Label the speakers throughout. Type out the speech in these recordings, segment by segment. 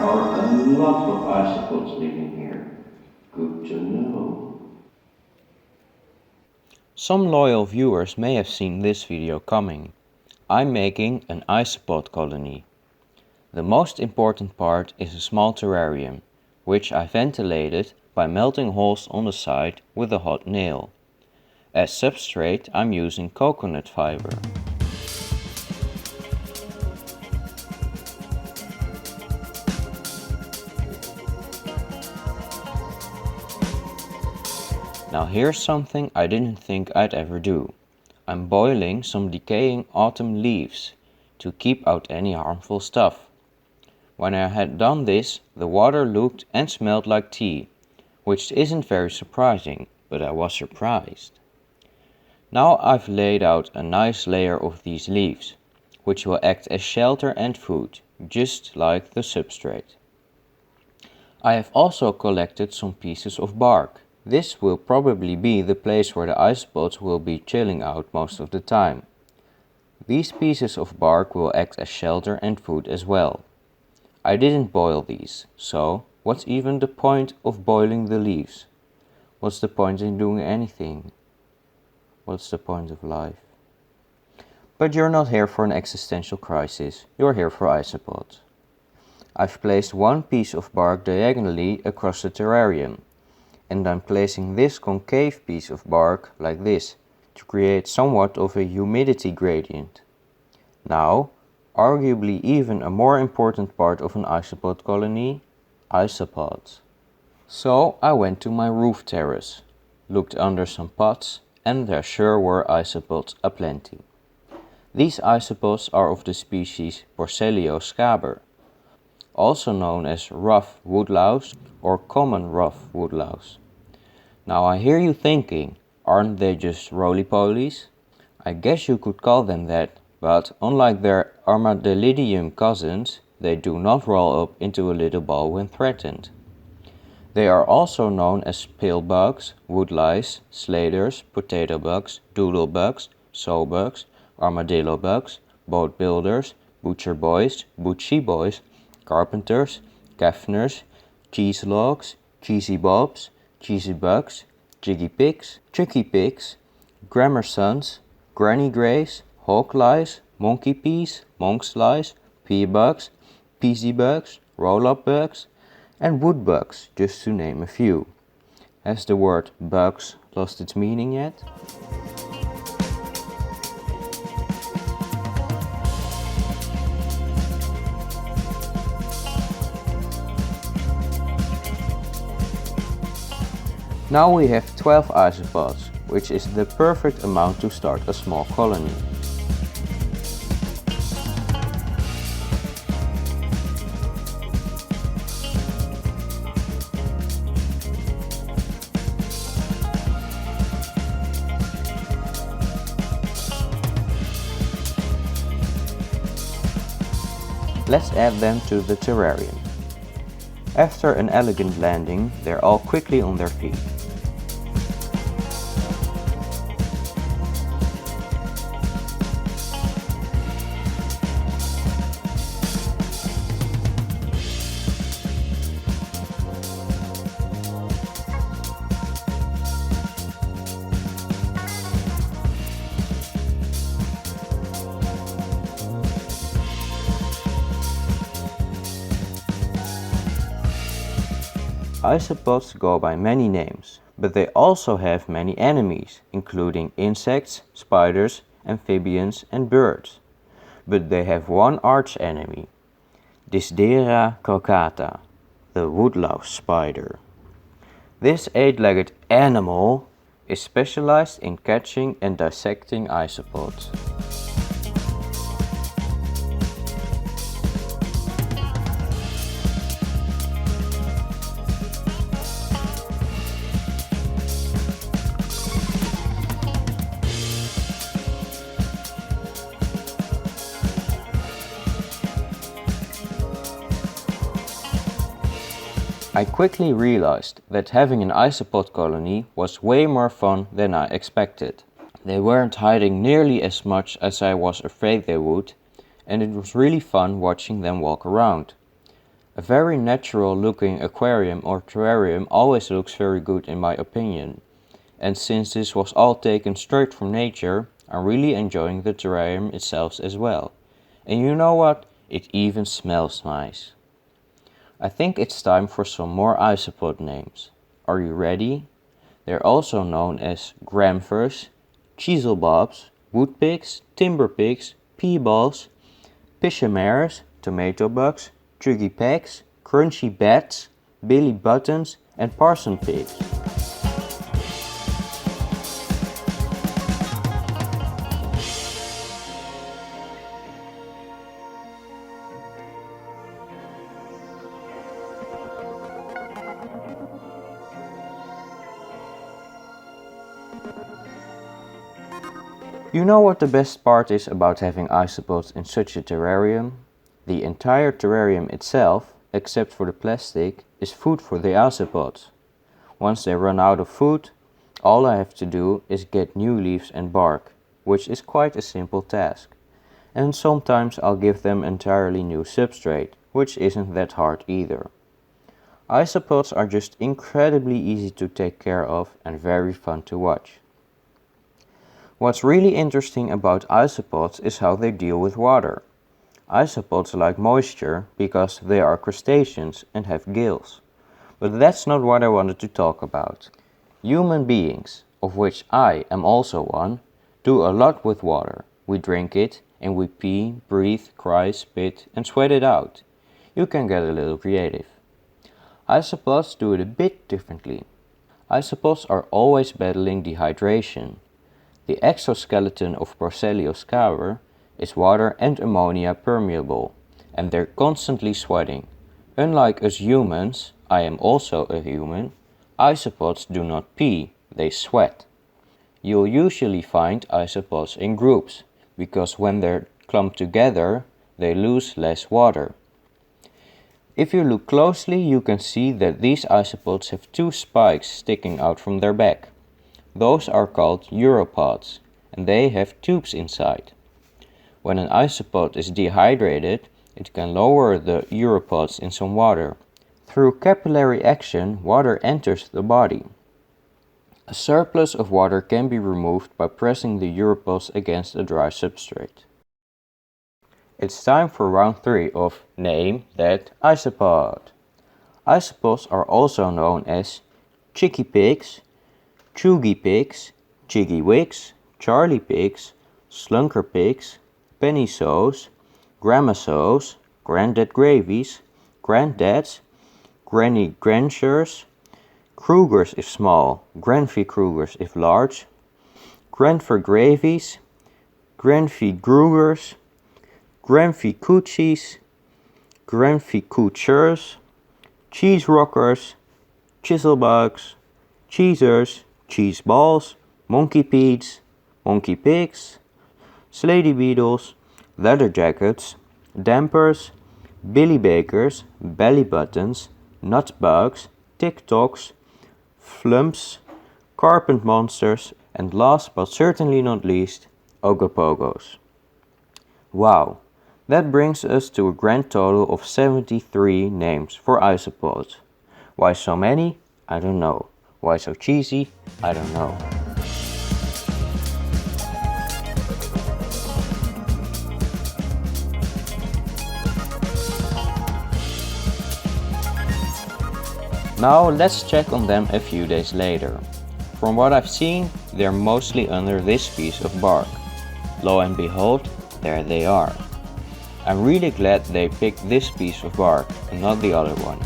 Speaker 1: are a lot of isopods living here. Good to know.
Speaker 2: Some loyal viewers may have seen this video coming. I'm making an isopod colony. The most important part is a small terrarium, which I ventilated by melting holes on the side with a hot nail. As substrate I'm using coconut fiber. Now here's something I didn't think I'd ever do. I'm boiling some decaying autumn leaves to keep out any harmful stuff. When I had done this, the water looked and smelled like tea, which isn't very surprising, but I was surprised. Now I've laid out a nice layer of these leaves, which will act as shelter and food, just like the substrate. I have also collected some pieces of bark. This will probably be the place where the isopods will be chilling out most of the time. These pieces of bark will act as shelter and food as well. I didn't boil these, so what's even the point of boiling the leaves? What's the point in doing anything? What's the point of life? But you're not here for an existential crisis, you're here for isopods. I've placed one piece of bark diagonally across the terrarium, and I'm placing this concave piece of bark like this to create somewhat of a humidity gradient. Now, arguably even a more important part of an isopod colony, isopods. So I went to my roof terrace, looked under some pots, and there sure were isopods aplenty. These isopods are of the species Porcellio scaber, also known as rough woodlouse or common rough woodlouse. Now I hear you thinking, aren't they just roly-polies? I guess you could call them that, but unlike their armadillidium cousins, they do not roll up into a little ball when threatened. They are also known as pillbugs, woodlice, slaters, potato bugs, doodle bugs, sow bugs, armadillo bugs, boat builders, butcher boys, butchy boys, carpenters, cafners, cheeselogs, cheesy-bobs, cheesy-bugs, chiggy-pigs, chucky-pigs, gramersows, granny greys, hog-lice, monkey peas, monk's lice, peaballs, peasie-bugs, roll-up bugs, and woodbugs, just to name a few. Has the word bugs lost its meaning yet? Now we have 12 isopods, which is the perfect amount to start a small colony. Let's add them to the terrarium. After an elegant landing, they're all quickly on their feet. Isopods go by many names, but they also have many enemies, including insects, spiders, amphibians and birds. But they have one arch enemy, Dysdera crocata, the woodlouse spider. This 8-legged animal is specialized in catching and dissecting isopods. I quickly realized that having an isopod colony was way more fun than I expected. They weren't hiding nearly as much as I was afraid they would, and it was really fun watching them walk around. A very natural looking aquarium or terrarium always looks very good in my opinion. And since this was all taken straight from nature, I'm really enjoying the terrarium itself as well. And you know what? It even smells nice. I think it's time for some more isopod names. Are you ready? They're also known as gramfers, cheeselobs, woodpigs, timberpigs, peaballs, pishamares, tomato bugs, chuggy-pegs, crunchy bats, billy buttons and parson pigs. You know what the best part is about having isopods in such a terrarium? The entire terrarium itself, except for the plastic, is food for the isopods. Once they run out of food, all I have to do is get new leaves and bark, which is quite a simple task. And sometimes I'll give them entirely new substrate, which isn't that hard either. Isopods are just incredibly easy to take care of and very fun to watch. What's really interesting about isopods is how they deal with water. Isopods like moisture because they are crustaceans and have gills. But that's not what I wanted to talk about. Human beings, of which I am also one, do a lot with water. We drink it and we pee, breathe, cry, spit and sweat it out. You can get a little creative. Isopods do it a bit differently. Isopods are always battling dehydration. The exoskeleton of Porcellio scaber is water and ammonia permeable, and they're constantly sweating. Unlike us humans, I am also a human, isopods do not pee, they sweat. You'll usually find isopods in groups, because when they're clumped together, they lose less water. If you look closely, you can see that these isopods have two spikes sticking out from their back. Those are called uropods, and they have tubes inside. When an isopod is dehydrated, it can lower the uropods in some water. Through capillary action, water enters the body. A surplus of water can be removed by pressing the uropods against a dry substrate. It's time for round 3 of Name That Isopod. Isopods are also known as chickypigs, choogeypigs, chiggy-wigs, charlie-pigs, slunker-pigs, penny-sows, gramersows, granddad gravies, granddads, granny gransers, krugers if small, granfy krugers if large, granfer gravies, granfy grugers, granfy coochies, granfy coochers, cheese rockers, chiselbugs, cheesers, cheeseballs, monkeypedes, monkeypigs, slady beetles, leather jackets, dampers, billy bakers, belly buttons, nut bugs, tick-tocks, flumps, carpent monsters, and last but certainly not least, ogopogos. Wow, that brings us to a grand total of 73 names for isopods. Why so many? I don't know. Why so cheesy? I don't know. Now let's check on them a few days later. From what I've seen, they're mostly under this piece of bark. Lo and behold, there they are. I'm really glad they picked this piece of bark and not the other one.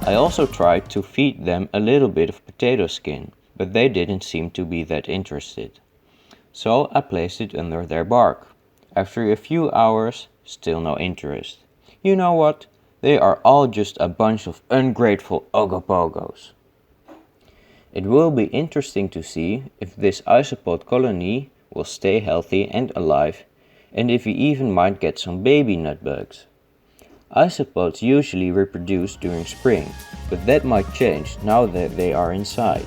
Speaker 2: I also tried to feed them a little bit of potato skin, but they didn't seem to be that interested. So I placed it under their bark. After a few hours, still no interest. You know what? They are all just a bunch of ungrateful ogopogos. It will be interesting to see if this isopod colony will stay healthy and alive, and if we even might get some baby nutbugs. Isopods usually reproduce during spring, but that might change now that they are inside.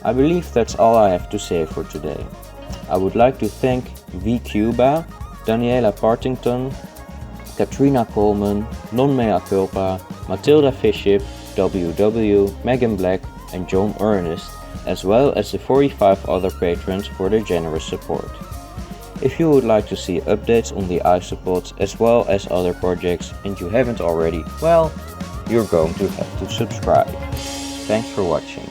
Speaker 2: I believe that's all I have to say for today. I would like to thank V. Cuba, Daniela Partington, Katrina Coleman, Non Mea Culpa, Matilda Fiship, WW, Megan Black and John Ernest, as well as the 45 other patrons for their generous support. If you would like to see updates on the Isopods as well as other projects and you haven't already, well, you're going to have to subscribe. Thanks for watching.